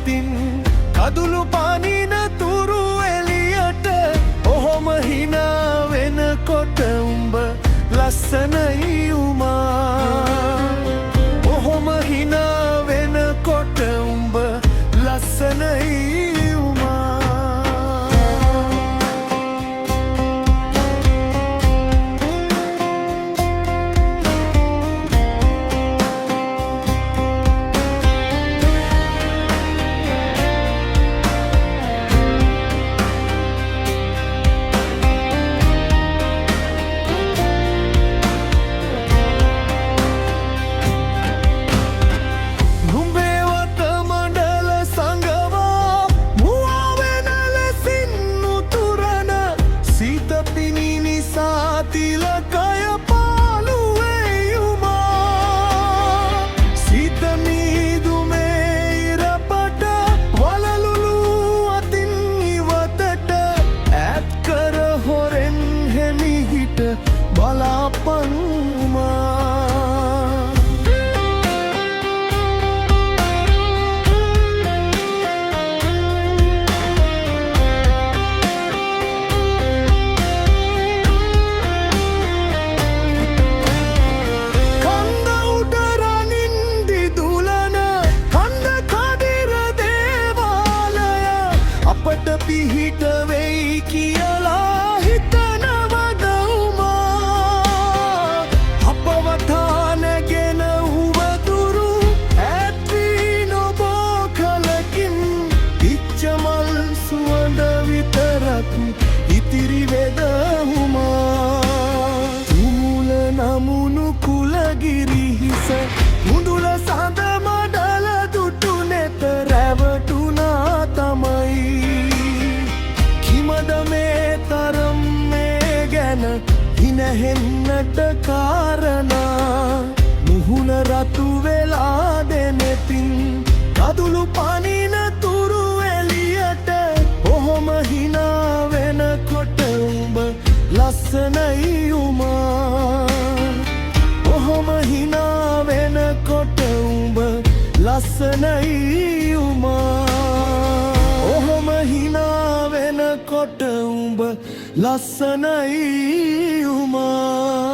නෙතින් කදුළු පානින තුරු එලියට ඔහොම හිනා වෙනකොට උඹ ලස්සනයි උමා ඔහොම හිනා වෙනකොට උඹ ලස්සනයි පිහිට වෙයි කියලා හිතනවද උමා අපවතා නැගෙන උවදුරු ඇත්වී නොබෝ කලකින් ඉච්චමල් සුවඳ විතරක් ඉතිරි වෙද උමා තුමුල නමුණු කුලගිරි හිස මුදුල සඳ මඩල දුටු නෙත රැවටුනා තමයි හිනහෙන්නට කාරණා මුහුණ රතු වෙලා දෙනෙතින් කදුළු පනින තුරු එලියට ඔහොම හිනා වෙනකොට උඹ ලස්සනයි උමා ඔහොම හිනා වෙනකොට උඹ ලස්සනයි උමා ඔහොම හිනා වෙනකොට උඹ ලස්සනයි උමා